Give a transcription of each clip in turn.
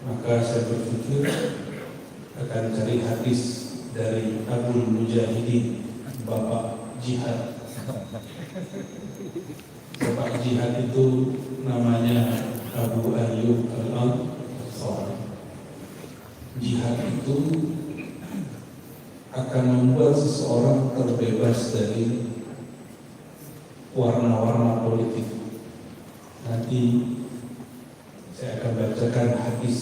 Maka saya berpikir akan cari hadis dari Abu Mujahidin, Bapak Jihad. Bapak Jihad itu namanya Abu Ayyub Al-Ansari. Jihad itu akan membuat seseorang terbebas dari warna-warna politik. Nanti saya akan bacakan hadis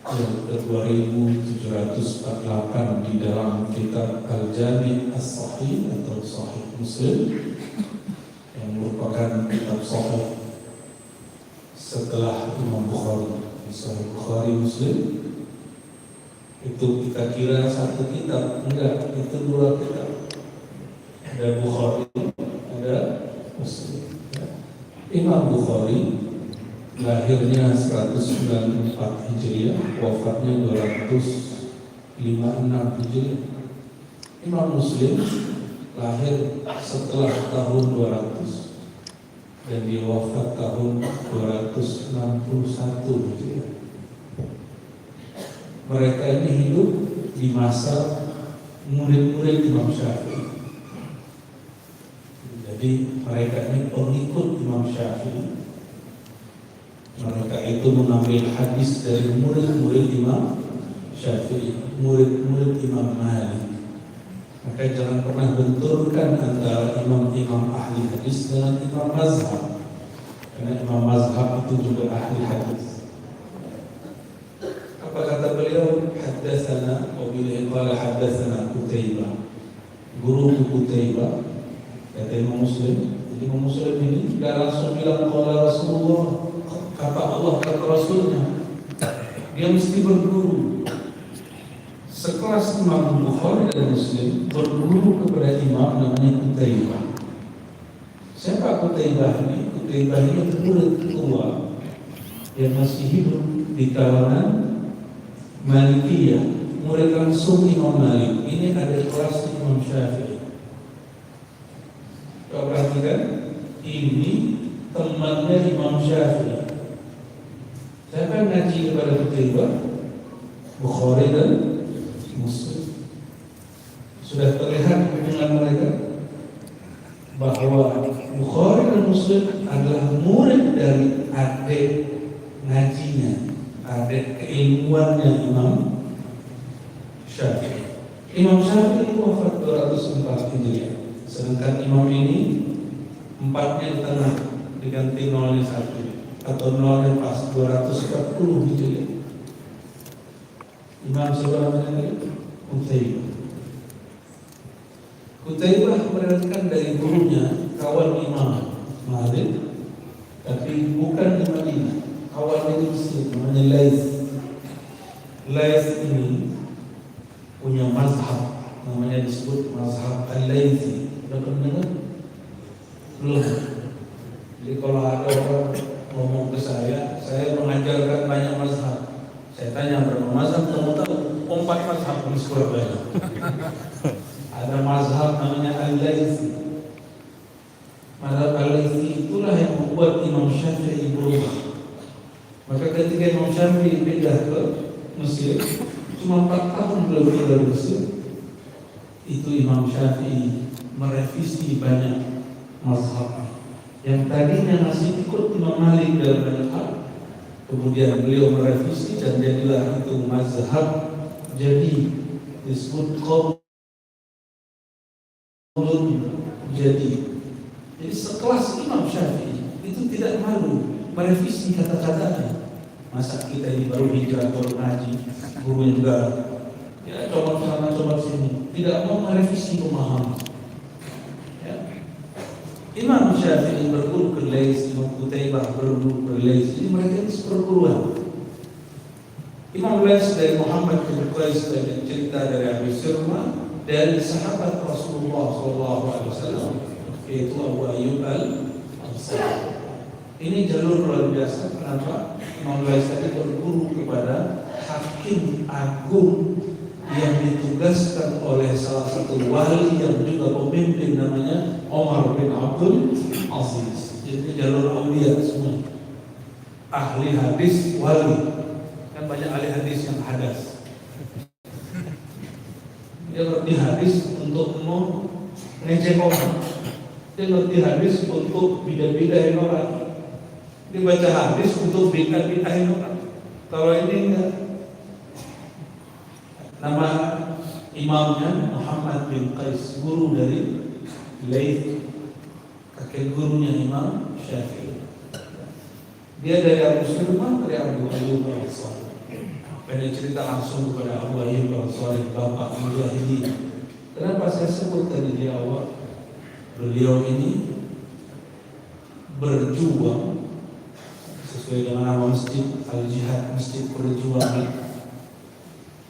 yang ke-2748 di dalam kitab Al-Jami' As-Sahih atau Sahih Muslim, yang merupakan kitab sahih setelah Imam Bukhari. Sahih Bukhari Muslim itu kita kira satu kitab, enggak, itu dua kitab. Ada Bukhari, ada Muslim. Imam Bukhari lahirnya 194 Hijriah, wafatnya 256 Hijriah. Imam Muslim lahir setelah tahun 200 dan dia wafat tahun 261 Hijriah. Mereka ini hidup di masa murid-murid Imam Syafi'i. Jadi mereka ini pengikut Imam Syafi'i. Mereka itu mengambil hadis dari murid-murid Imam Syafi'i, murid-murid Imam Malik. Maka jangan pernah benturkan antara imam-imam ahli hadis dengan imam mazhab, karena imam mazhab itu juga ahli hadis. Apa kata beliau? Haddatsana wa bihi qala haddatsana Qutaibah. Guru Qutaibah kata Imam Muslim. Jadi Imam Muslim ini enggak langsung bilang qala Rasulullah, kata Allah, kata Rasulnya. Dia mesti berguru. Sekelas Imam Bukhari dan Muslim berguru kepada imam namanya Qutaibah. Siapa Qutaibah ini? Qutaibah ini murid tua yang masih hidup di kalangan Malikiyah, murid langsung Imam Malik. Ini ada kelas Imam Syafi'i. Kau perhatikan, ini temannya Imam Syafi'i. Siapa yang ngaji kepada Qutaibah? Bukhari dan Muslim. Sudah terlihat hubungan mereka bahwa Bukhari dan Muslim adalah murid dari adik ngajinya, adik keilmuannya Imam Syafi'i. Imam Syafi'i wafat 204 Hijriah, sedangkan Imam ini empatnya di tengah, diganti nolnya satu atau nolnya pas 240 Hijriah. Imam sebenarnya Qutaibah. Qutaibah mendapatkan dari gurunya, kawan Imam Malik, tapi bukan di Madinah. Kawan di Mesir, namanya Laits. Laits ini punya mazhab, namanya disebut mazhab Al-Laitsi. Sudah pernah dengar? Belum. Jadi kalau ada orang ngomong ke saya mengajarkan banyak mazhab. Saya tanya berapa mazhab, kamu tahu? 4 mazhab di Surabaya. Ada mazhab namanya Al-Laitsi. Mazhab Al-Laitsi itulah yang membuat Imam Syafi'i berubah. Maka ketika Imam Syafi'i pindah ke Mesir, cuma 4 tahun beliau pindah dari Mesir, itu Imam Syafi'i merevisi banyak mazhab yang tadinya masih ikut Imam Malik dalam banyak hal. Kemudian beliau merevisi dan jadilah itu mazhab, jadi disebut qaulun jadi sekelas Imam Syafi'i itu tidak malu merevisi kata-katanya. Masa kita ini baru hijrah, baru ngaji, gurunya juga ya coba sana coba sini, tidak mau merevisi pemahaman. Imam Syafi'i berguru ke Laits, Imam Qutaibah berguru ke Laits. Jadi mereka ini seperguruan. Imam Laits dari Muhammad bin Qais dari cerita dari Abi Sirma dari sahabat Rasulullah SAW, yaitu Abu Ayyub Al-Ansari. Ini jalur luar biasa. Kenapa? Imam Laits tadi berguru kepada hakim agung yang ditugaskan oleh salah satu wali yang juga pemimpin, namanya Omar bin Abdul Aziz. Jadi jalur aulia semua, ahli hadis wali. Kan Kan banyak ahli hadis yang hadas. Dia ngerti hadis untuk mengejek orang. Dia ngerti hadis untuk bidah-bidahin orang. Dia baca hadis untuk bidah-bidahin orang. Kalau ini enggak. Nama imamnya Muhammad bin Qais, guru dari Laits, kakek gurunya Imam Syafi'i. Dia dari Abu Sulaiman, dari Abu Ayyub al-Ansari. Dia cerita langsung kepada Abu Ayyub al-Ansari, bapak Mujahidin. Kenapa saya sebut tadi di awal? Beliau ini berjuang sesuai dengan nama masjid Al-Jihad, Masjid Perjuangan.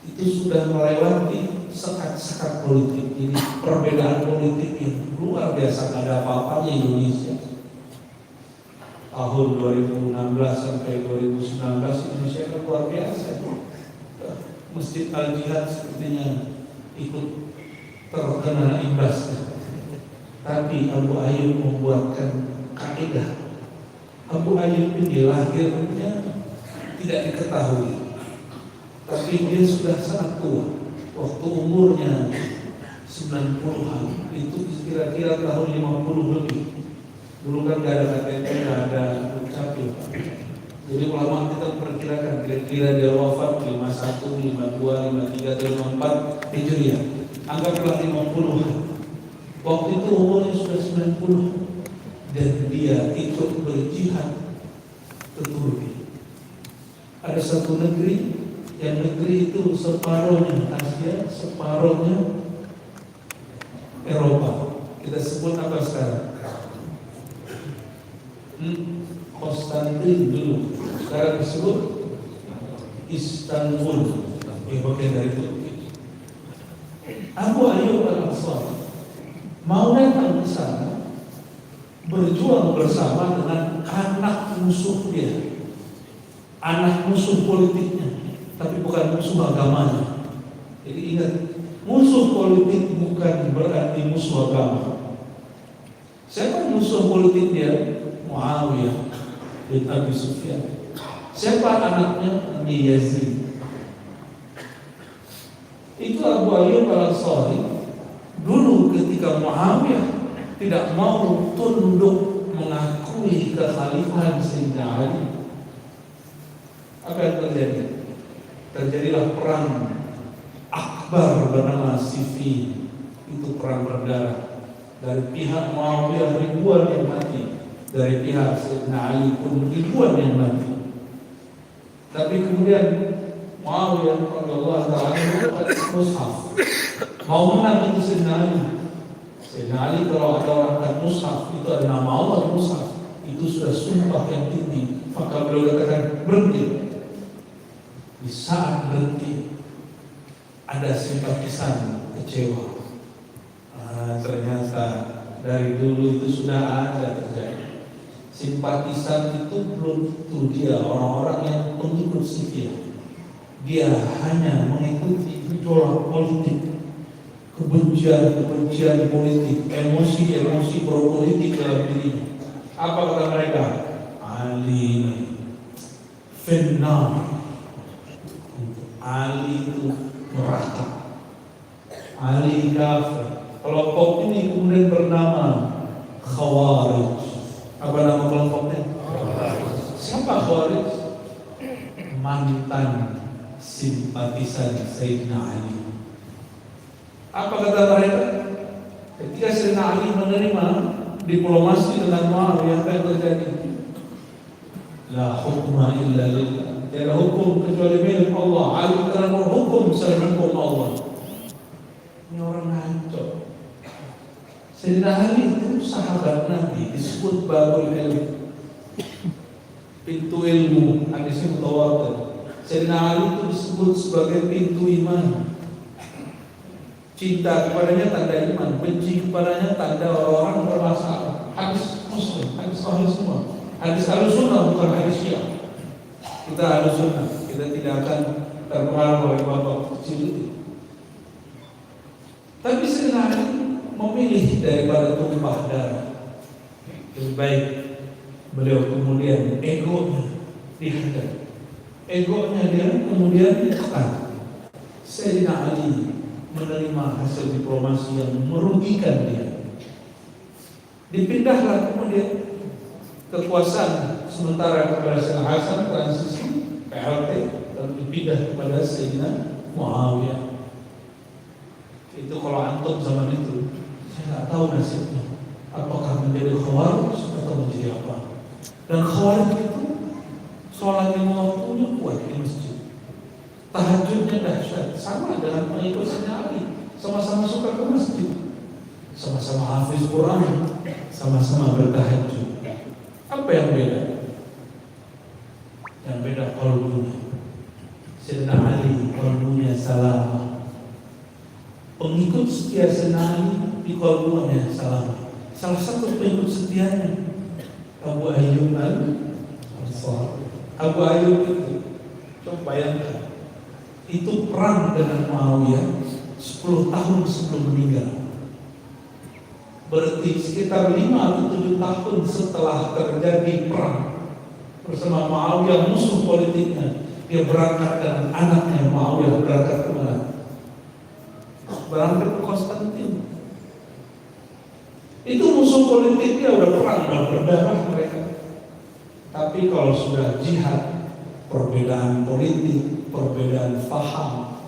Itu sudah melewati sekat-sekat politik. Ini perbedaan politik yang luar biasa, tidak ada apa-apanya Indonesia. Tahun 2016 sampai 2019 Indonesia kan luar biasa. Masjid Al-Jihad sepertinya ikut terkena imbas. Tapi Abu Ayyub membuatkan kaidah. Abu Ayyub ini lahirnya tidak diketahui, tapi dia sudah sangat tua. Waktu umurnya 90-an, itu kira-kira tahun 50 lebih. Dulu kan gak ada KTP, gak ada dukcapil. Jadi ulama kita perkirakan kira-kira dia wafat 51, 52, 53, 54 Hijriah. Anggaplah 50-an. Waktu itu umurnya sudah 90 dan dia ikut berjihad ke Turki. Ada satu negeri, yang negeri itu separuhnya Asia, separuhnya Eropa. Kita sebut apa sekarang? Konstantin dulu, sekarang disebut Istanbul, bagian dari Turki. Abu Ayyub al-Ansari mau datang ke sana, berjuang bersama dengan anak musuh dia, anak musuh politiknya, tapi bukan musuh agamanya. Jadi ingat, musuh politik bukan berarti musuh agama. Siapa musuh politik dia? Muawiyah bin Abi Sufyan. Siapa anaknya? Nabi Yazid. Itu Abu Ayyub al-Ansari. Dulu ketika Muawiyah tidak mau tunduk mengakui kekhalifahan Sayyidina Ali, apa yang terjadi? Terjadilah perang akbar bernama Siffin. Itu perang berdarah. Dari pihak Muawiyah ribuan yang mati, dari pihak Sayyidina Ali pun ribuan yang mati. Tapi kemudian Muawiyah radhiyallahu ta'ala dapat mushaf, mau menang itu Sayyidina Ali. Sayyidina Ali kalau ada orang angkat mushaf, itu ada nama Allah di mushaf, itu sudah sumpah yang tinggi. Maka beliau katakan berhenti. Di saat berhenti, ada simpatisan kecewa. Ternyata dari dulu itu sudah ada terjadi. Simpatisan itu belum tentu dia orang-orang yang mengikut setia. Dia hanya mengikuti gejolak politik, kebencian politik, emosi pro-politik dalam dirinya. Apa kata mereka? Ali finnar. Ali itu neraka. Ali kafir. Kelompok ini kemudian bernama Khawarij. Apa nama kelompoknya? Siapa Khawarij? Mantan simpatisan Sayyidina Ali. Apa kata mereka? Ketika Sayyidina Ali menerima diplomasi dengan Muawiyah, apa yang terjadi? La hukma illa lillah. Tiada hukum kecuali milik Allah. Ali telah berhukum selain hukum Allah. Ini orang ngaco. Sayyidina Ali itu sahabat Nabi, disebut babul ilmu, pintu ilmu, hadisnya mutawatir. Sayyidina Ali itu disebut sebagai pintu iman. Cinta kepadanya tanda iman, benci kepadanya tanda orang-orang bermasalah. Hadis Muslim, hadis Sahih semua. Hadis Ahlussunnah bukan hadis Syiah. Kita Ahlussunnah, kita tidak akan terpengaruh oleh bapak kecil itu. Tapi Sayyidina Ali memilih daripada tumpah darah. Lebih baik beliau kemudian egonya dihadap. egonya dia kemudian tekan. Sayyidina Ali menerima hasil diplomasi yang merugikan dia. Dipindahlah kemudian kekuasaan sementara kepada Sayyidina Hasan, transisi PLT, lalu dipindah kepada Sayyidina Muawiyah. Itu kalau antum zaman itu, saya nggak tahu nasibnya. Apakah menjadi khawarij atau menjadi apa? Dan khawarij itu sholat lima waktunya kuat di masjid, tahajudnya dahsyat, sama dengan pengikut Sayyidina Ali, sama-sama suka ke masjid, sama-sama hafiz Quran, sama-sama bertahajud. Apa yang beda? Yang beda qalbunya. Sayyidina Ali qalbunya salamah. Pengikut setia Sayyidina Ali di qalbunya salamah. Salah satu pengikut setianya Abu Ayyub al-Ansari. Abu Ayyub itu, coba bayangkan, itu perang dengan Muawiyah 10 tahun sebelum meninggal. Berarti sekitar 5 atau 7 tahun setelah terjadi perang bersama Muawiyah, musuh politiknya, dia berangkat dengan anaknya. Muawiyah berangkat ke mana? Berangkat ke Konstantin. Itu musuh politiknya, udah perang, udah berdarah mereka. Tapi kalau sudah jihad, perbedaan politik, perbedaan faham,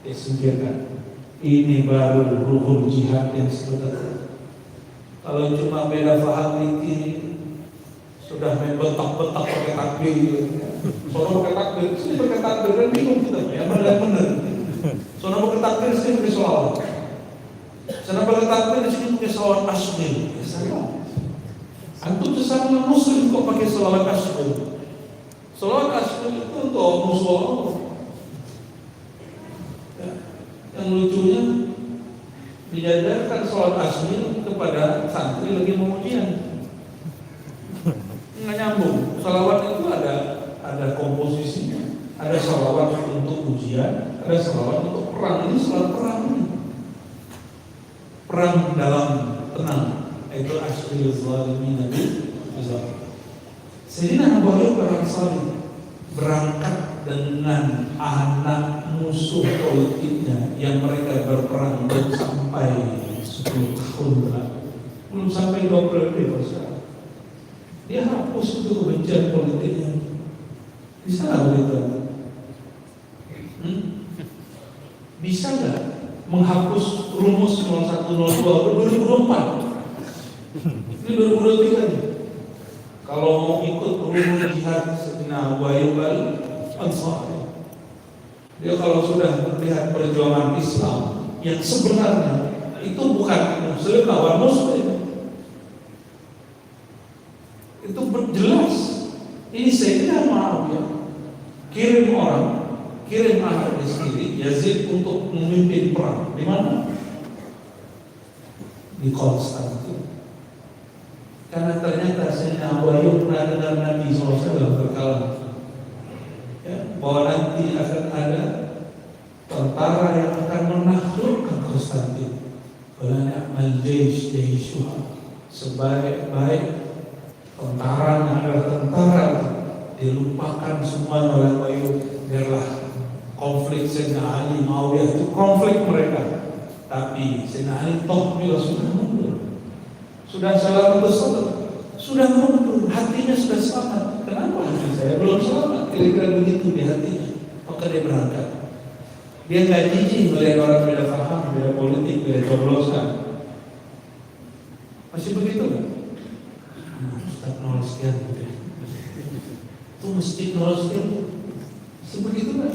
disingkirkan. Ini baru ruhul jihad yang sebenarnya. Kalau cuma beda faham ini, sudah main betak-betak pakai takbir. Soalnya pakai takbir, sini pakai takbir, kan bingung kita, ya benar-benar. Soalnya pakai takbir, sini pakai sholawat. Soalnya pakai takbir, sini pakai sholawat asli. Ya salah. Antum sesama muslim kok pakai sholawat asli? Sholawat asli itu untuk musuh. Yang lucunya diajarkan sholat asmi kepada santri lagi mau ujian, nggak nyambung. Sholawat itu ada komposisinya, ada sholawat untuk ujian, ada sholawat untuk perang. Ini sholawat perang ini, perang dalam tenang. Itu asli zalimin nabi. Sayyidina Abu Ayyub al-Ansari berangkat dengan anak musuh politiknya yang mereka berperang belum sampai 10 tahun berlalu, belum sampai 2 periode sekarang. Dia hapus itu kebencian politiknya. Bisa nggak begitu? Bisa nggak menghapus rumus 0102 2024? Ini 2023 nih. Kalau mau ikut rumus jihad Sayyidina Abu Ayyub al-Ansari, dia kalau sudah melihat perjuangan Islam yang sebenarnya itu bukan muslim lawan muslim, itu jelas. Ini Sayyidina Muawiyah kirim orang, kirim anaknya sendiri Yazid untuk memimpin perang. Di mana? Di Konstantin. Karena ternyata Sayyidina Abu Ayyub pernah dengar Nabi SAW berkata, bahwa nanti akan ada tentara yang akan menaklukkan Konstantin. Balanya al-jaysh jayshuha, sebaik-baik tentara yang adalah tentara dilupakan semua oleh Abu Ayyub. Biarlah konflik Sayyidina Ali Muawiyah itu konflik mereka, tapi Sayyidina Ali toh juga sudah mundur, sudah salah besar, sudah mundur, hatinya sudah selamat. Kenapa hati saya belum selamat? Kira-kira begitu di hatinya. Maka dia berangkat. Dia nggak jijik melihat orang beda paham, beda politik, beda coblosan. Masih begitu kan? Ustaz 0 sekian gitu. Itu mesti 0 sekian. Masih begitu kan?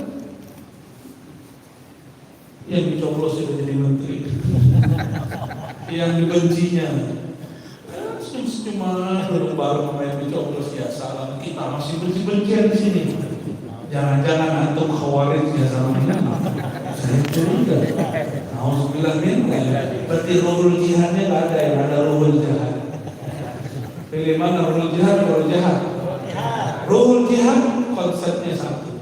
Yang dicoblos itu jadi menteri. Yang dibencinya cuma baru main dicoblos, ya salam, kita masih benci-bencian di sini. Jangan-jangan antum khawarij ya sama ini. Saya curiga. Alhamdulillah ini berarti ruhul jihadnya nggak ada, yang ada ruhul jihad. Pilih mana ruhul jihad atau ruhul jihad? Ruhul jihad konsepnya satu.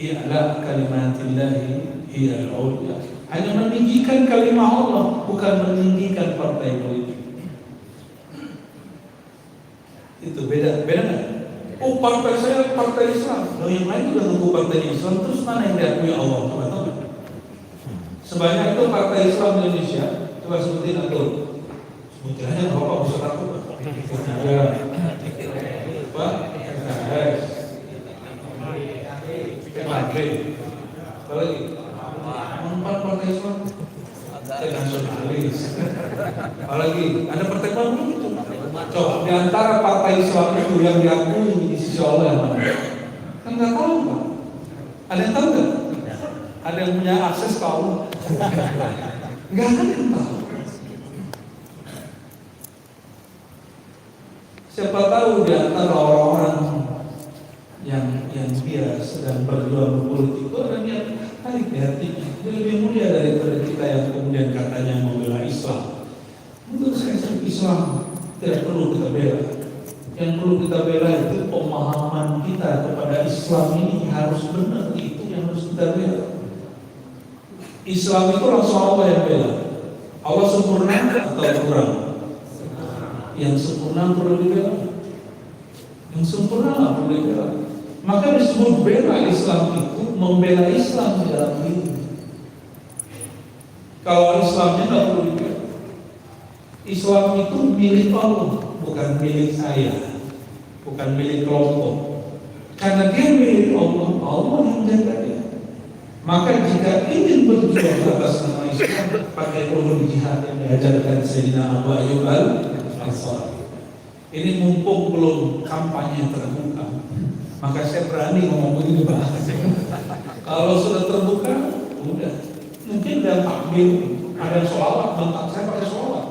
I'la kalimatillahi hiya al-ulya. Hanya meninggikan kalimat Allah, bukan meninggikan partai politik. Itu beda nggak? Oh, partai saya partai Islam. Loh, yang lain juga ngaku partai Islam, terus mana yang diakui Allah? Coba tahu. Sebanyak itu partai Islam di Indonesia, coba sebutin atau sebutin aja Bapak bisa takut. Ya. Pak, PKS, PKB, apa lagi? Empat partai Islam, nasionalis. Apalagi ada partai baru itu. Coba di antara partai Islam itu yang diakui di sisi Allah yang mana? Kan nggak tahu Pak. Ada yang tahu nggak? Ada yang punya akses ke Allah? Nggak ada yang tahu. Siapa tahu di antara orang-orang yang dia sedang berjuang berpolitik itu orang yang tarik di hatinya. Dia lebih mulia daripada kita yang kemudian katanya membela Islam. Menurut saya Islam tidak perlu kita bela. Yang perlu kita bela itu pemahaman kita kepada Islam ini harus benar, itu yang harus kita bela. Islam itu langsung Allah yang bela. Allah sempurna atau kurang? Yang sempurna perlu dibela. Yang sempurna lah perlu dibela. Maka disebut bela Islam itu membela Islam di dalam diri. Kalau Islamnya tidak perlu dibela. Islam itu milik Allah, bukan milik saya, bukan milik kelompok. Karena dia milik Allah, Allah yang menjaga dia. Maka jika ingin berjuang atas nama Islam, pakai ulum jihad yang diajarkan Sayyidina Abu Ayyub Al-Ansari. Ini mumpung belum kampanye terbuka, maka saya berani ngomong begini Pak. Kalau sudah terbuka, udah. Mungkin ada takbir, ada sholawat, bentak saya pakai sholawat.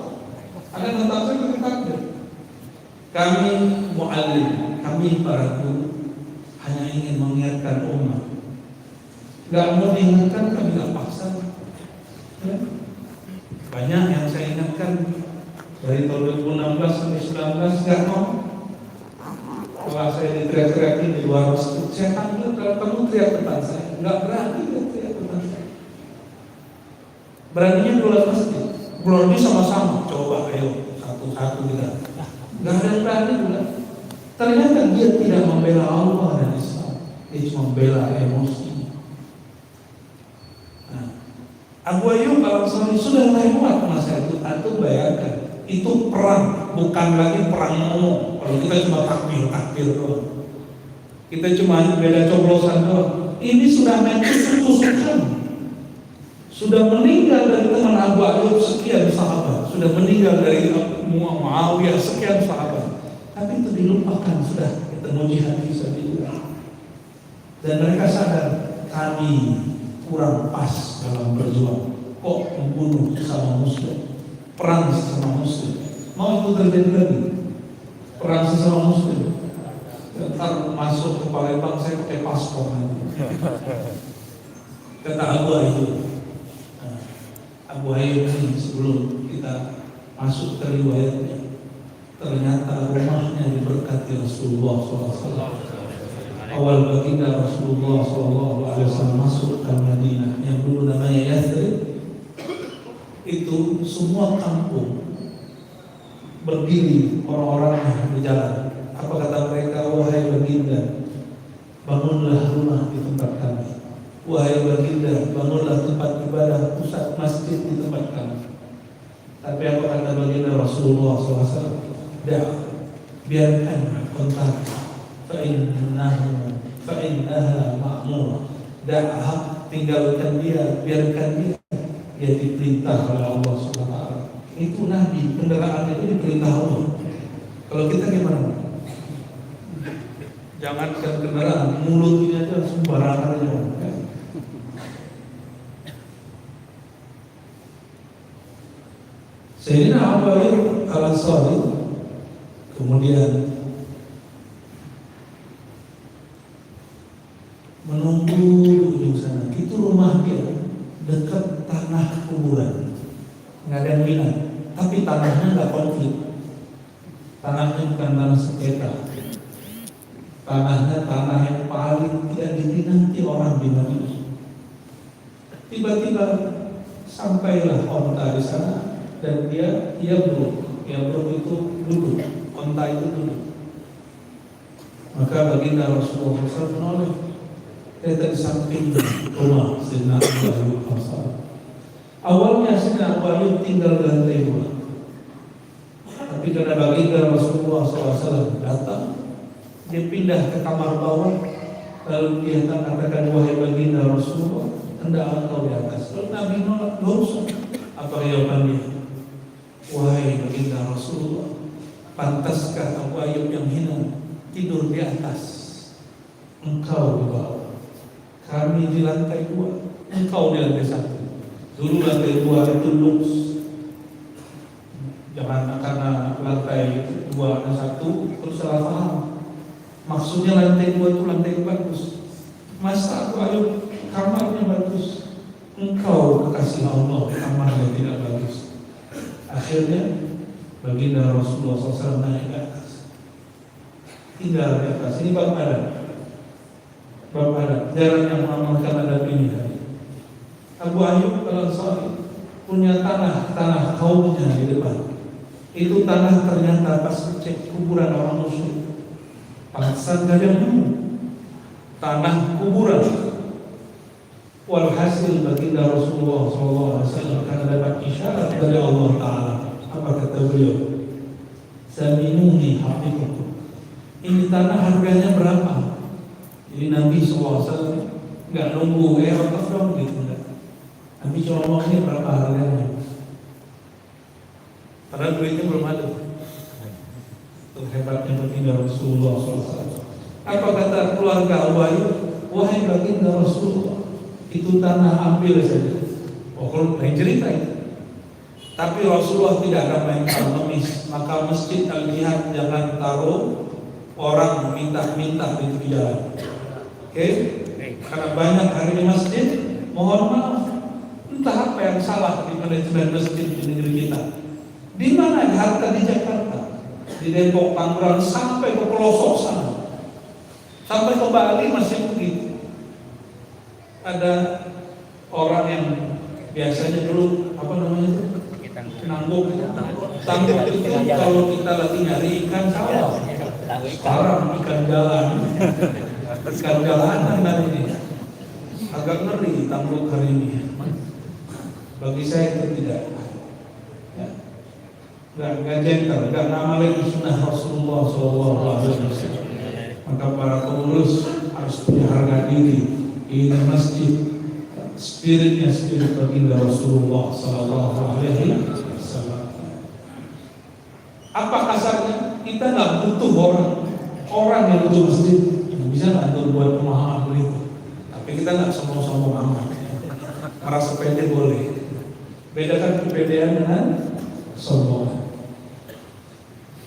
Ada bentak saya pakai takbir. Kami mu'allim, kami para guru hanya ingin mengingatkan umat. Gak mau diingatkan, kami gak paksa. Ya. Banyak yang saya ingatkan dari tahun 2016 sampai 2019 gak mau. Kalau saya diteriak-teriakin di luar masjid, saya panggil kalau kamu teriak depan saya, gak berani teriak depan saya. Beraninya di luar masjid, berani sama-sama. Coba ayo satu-satu kita. Gak ada yang berani juga. Ternyata dia tidak membela Allah dan Islam, dia cuma membela emosi. Abu Ayyub Al-Ansari sudah lewat masa itu. Antum bayangkan, itu perang, bukan lagi perang ngomong. Kalau kita cuma takbir doang, kita cuma beda coblosan doang. Ini sudah main tusuk-tusukan. Sudah meninggal dari teman Abu Ayyub sekian sahabat, sudah meninggal dari Muawiyah sekian sahabat. Tapi itu dilupakan, sudah ketemu jihad fisabilillah. Dan mereka sadar kami kurang pas dalam berjuang. Kok membunuh sesama muslim, perang sesama muslim. Mau itu terjadi lagi? Perang sesama muslim. Ntar masuk ke Palembang saya pakai paspor nanti. Kata Abu Ayyub. Abu Ayyub ini sebelum kita masuk ke riwayatnya, ternyata rumahnya diberkati Rasulullah SAW. Awal baginda Rasulullah SAW masuk ke Madinah yang dulu namanya Yathrib, itu semua kampung berdiri orang-orangnya di jalan. Apa kata mereka? Wahai baginda, bangunlah rumah di tempat kami. Wahai baginda, bangunlah tempat ibadah, pusat masjid di tempat kami. Tapi apa kata baginda Rasulullah SAW? Biarkan kontak. Fa'innaha ma'murah. Da'ah, tinggalkan dia, biarkan dia diperintah oleh Allah SWT. Itu Nabi, kendaraan itu diperintah Allah. Kalau kita gimana? Jangankan kendaraan, mulut ini aja sembarangan aja. Sayyidina Abu Ayyub Al-Ansari kemudian menunggu di ujung sana. Itu rumah dia dekat tanah kuburan, nggak ada yang minat. Tapi tanahnya nggak konflik. Tanahnya bukan tanah sengketa. Tanahnya tanah yang paling tidak diminati orang di Madinah. Tiba-tiba sampailah onta di sana dan dia buruk. Dia buruk itu duduk. Onta itu duduk. Maka baginda Rasulullah SAW menoleh kereta di samping rumah Sayyidina Abu Ayyub Ansari. Awalnya Sayyidina Abu Ayyub tinggal di lantai 2, tapi karena baginda Rasulullah SAW datang, dia pindah ke kamar bawah. Lalu dia katakan, wahai baginda Rasulullah, hendak engkau di atas. Lalu Nabi nolak, gak usah. Apa jawabannya? Wahai baginda Rasulullah, pantaskah Abu Ayyub yang hina tidur di atas? Engkau di bawah, kami di lantai 2, engkau di lantai 1. Dulu lantai 2 itu luks. Jangan karena lantai 2 dan 1 terus salah paham. Maksudnya lantai 2 itu lantai yang bagus. Masa Abu Ayyub kamarnya bagus, engkau kekasih Allah kamarnya tidak bagus. Akhirnya baginda Rasulullah SAW naik ke atas, tinggal di atas. Ini bab adat, jarang yang mengamalkan adat ini. Abu Ayyub Al-Ansari punya tanah kaumnya di depan. Itu tanah ternyata pas cek kuburan orang musyrik, pantesan gajah dulu, tanah kuburan. Walhasil baginda Rasulullah SAW karena dapat isyarat dari Allah Ta'ala. Apa kata beliau? Zaminuni haqiqakum. Ini tanah harganya berapa? Jadi Nabi SAW nggak nunggu wakaf dong gitu. Nabi cuma ngomong ini berapa harganya. Padahal duitnya belum ada. Itu hebatnya baginda Rasulullah SAW. Apa kata keluarga Abu Ayyub? Wahai baginda Rasulullah, itu tanah ambil saja. Kalau lain cerita itu. Tapi Rasulullah tidak akan main pengemis. Maka masjid Al-Jihad jangan taruh orang minta-minta di tepi jalan. Oke? Karena banyak hari di masjid, mohon maaf, entah apa yang salah di manajemen masjid di negeri kita. Di mana harta di Jakarta, di Depok, Tangerang, sampai ke pelosok sana, sampai ke Bali masih begitu. Ada orang yang biasanya dulu apa namanya itu? Tangguk itu kalau kita lagi nyari ikan sawah. Sekarang ikan jalanan hari ini. Agak ngeri tangguk hari ini. Bagi saya itu tidak. Gak gentle, gak ngamalin sunnah Rasulullah SAW. Maka para pengurus harus punya harga diri. Ini masjid, spiritnya spirit baginda Rasulullah SAW. Apa kasarnya? Kita nggak butuh orang yang butuh masjid. Bisa nggak untuk buat pemahaman begitu? Tapi kita nggak sombong-sombong amat. Merasa pede boleh. Bedakan kepedean dengan sombong.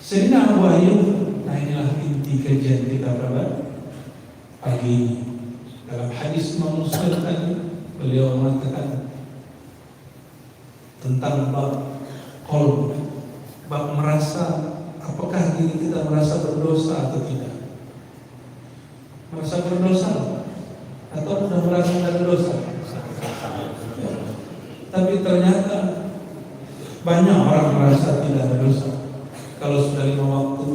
Sayyidina Abu Ayyub, nah inilah inti kajian kita pada pagi ini. Dalam hadis Imam Muslim tadi, beliau mengatakan tentang bab qalb, bab merasa apakah diri kita merasa berdosa atau tidak. Merasa berdosa atau sudah merasa tidak berdosa? Tapi ternyata banyak orang merasa tidak berdosa. Kalau sudah 5 waktu,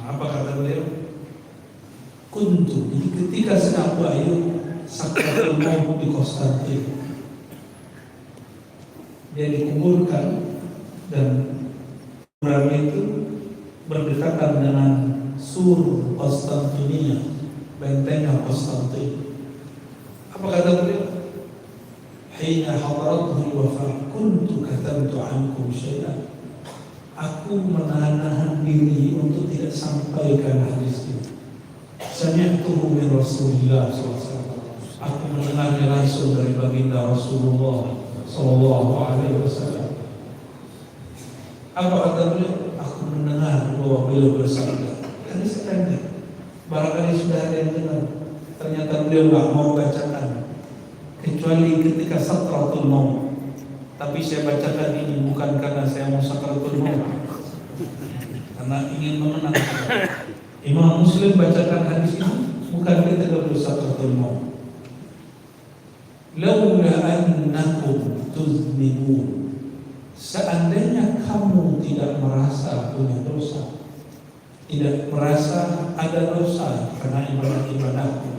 apa kata beliau? Kuntu. Jadi ketika Sayyidina Abu Ayyub sakratul maut di Konstantin, dia dikuburkan dan kuburan itu berdekatan dengan sur Konstantinia, bentengnya Konstantin. Apa kata beliau? Hina hadarathu al-wafah kuntu katabtu ankum syai'an. Aku menahan diri untuk tidak sampaikan hadis ini. Sami'tuhu min Rasulillah SAW. Aku mendengarnya langsung dari baginda Rasulullah SAW. Apa kata beliau? Aku mendengar bahwa beliau bersabda. Hadis pendek. Barangkali sudah ada yang dengar. Ternyata beliau nggak mau bacakan, kecuali ketika sakratul maut. Tapi saya bacakan ini bukan karena saya mau sakratul maut, karena ingin memenangkan. Imam Muslim bacakan hadis ini bukan ketika beliau sakratul maut. Laula annakum tuznibun, seandainya kamu tidak merasa punya dosa, tidak merasa ada dosa karena ibadah-ibadahnya.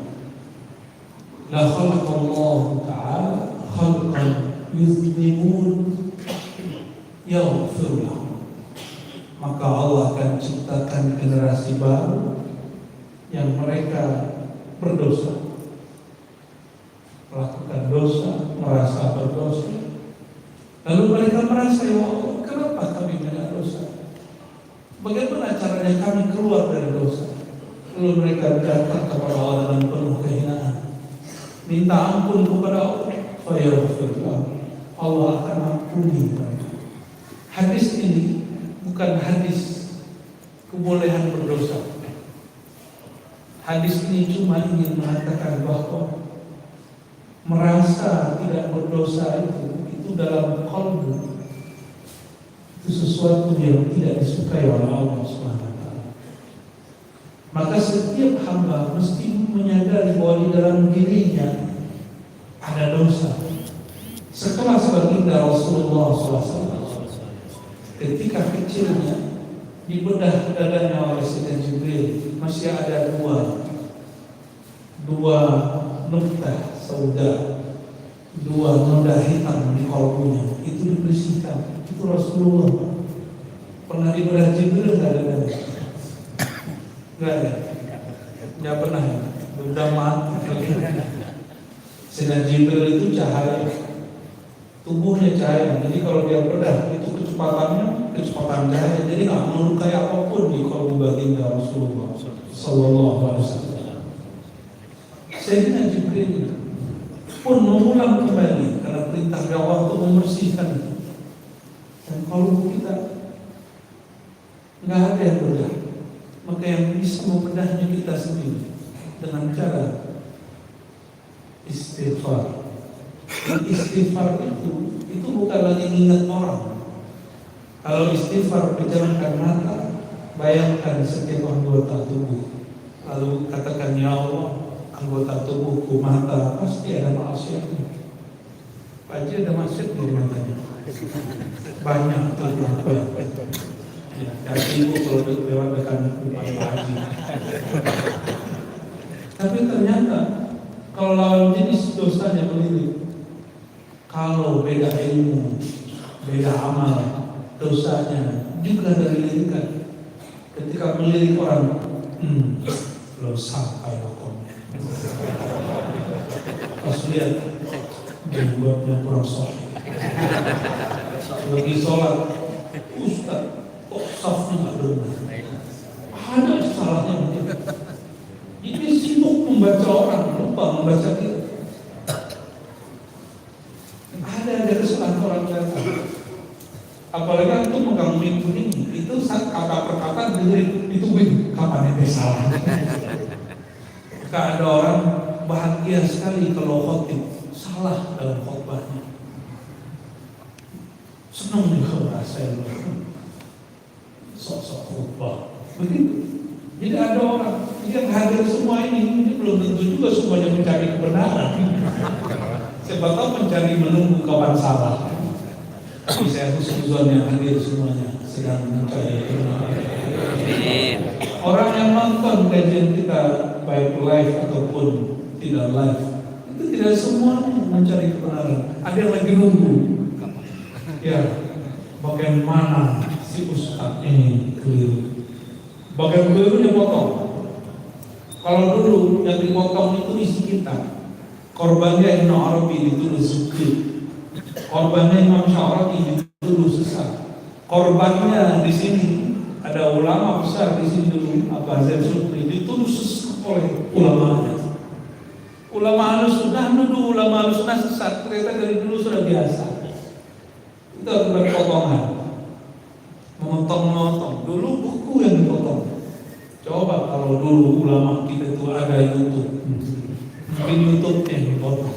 La khalaqallahu ta'ala khalqan yuzlimun yaghfir lahum. Maka Allah akan ciptakan generasi baru yang mereka berdosa, melakukan dosa, merasa berdosa. Lalu mereka merasa, ya Allah, kenapa kami banyak dosa? Bagaimana caranya kami keluar dari dosa? Lalu mereka datang kepada Allah dengan penuh kehinaan, minta ampun kepada Allah. Allah akan ampuni mereka. Hadis ini bukan hadis kebolehan berdosa. Hadis ini cuma ingin mengatakan bahwa merasa tidak berdosa itu dalam qalbu, itu sesuatu yang tidak disukai oleh Allah SWT. Maka setiap hamba mesti menyadari bahwa di dalam dirinya ada dosa. Sekelas baginda Rasulullah SAW, ketika kecilnya dibedah dadanya oleh Sayyidina Jibril, masih ada dua noktah sauda, dua noda hitam di kalbunya. Itu dibersihkan. Itu Rasulullah. Pernah dibedah Jibril nggak ada? Nggak ada. Nggak pernah. Udah mati. Sayyidina Jibril itu cahaya, tubuhnya cahaya. Jadi kalau dia bedah itu kecepatannya kecepatan cahaya. Jadi nggak melukai apapun di kalbu baginda Rasulullah Sallallahu Alaihi Wasallam. Sayyidina Jibril pun mengulang kembali karena perintah Allah untuk membersihkan. Dan kalau kita nggak ada yang bedah, maka yang bisa membedahnya kita sendiri dengan cara istighfar. Dan istighfar itu bukan lagi ingat orang. Kalau istighfar, pejamkan mata, bayangkan setiap anggota tubuh, lalu katakan, ya Allah, anggota tubuhku, mata pasti ada maksiatnya. Pak Haji ada maksiat di matanya. Banyak tuh. Ya, ibu kalau lewat dekat Pak Haji. Tapi ternyata kalau lawan jenis dosanya melirik. Kalau beda ilmu, beda amal, dosanya juga dari lirikan. Ketika melirik orang, belum sampai hukumnya. Pas lihat, dibuatnya kurang sahih. Lagi sholat, Ustaz, kok safnya nggak benar? Ada salahnya mungkin. Ini sibuk membaca orang, lupa membaca kita. Ada kesalahan orang lain. Apalagi itu megang pintu ini, itu saat kata per kata ditungguin kapan itu salah. Maka ada orang bahagia sekali kalau khotib salah dalam khotbahnya. Senang juga merasa sok-sok khotbah. Begitu. Jadi ada orang yang hadir semua ini belum tentu juga semuanya mencari kebenaran. Siapa tahu mencari menunggu kapan salah. Tapi saya husnuzon yang hadir semuanya sedang mencari kebenaran. Orang yang nonton kajian kita baik live ataupun tidak live, itu tidak semua mencari kebenaran. Ada yang lagi nunggu. Ya, bagaimana si ustaz ini keliru? Bagian kelirunya potong. Kalau dulu yang dipotong itu isi kitab. Korbannya Ibn Arabi dituduh zikir. Korbannya Imam Syaraqi dituduh sesat. Korbannya di sini ada ulama besar di sini dulu, Abu Zaid Sukri dituduh sesat oleh ulamanya. Ulama Ahlussunnah nuduh ulama Ahlussunnah sesat. Ternyata dari dulu sudah biasa. Itu adalah potongan. Memotong-memotong. Dulu buku yang dipotong. Coba kalau dulu ulama kita itu ada YouTube, mungkin YouTube yang dipotong.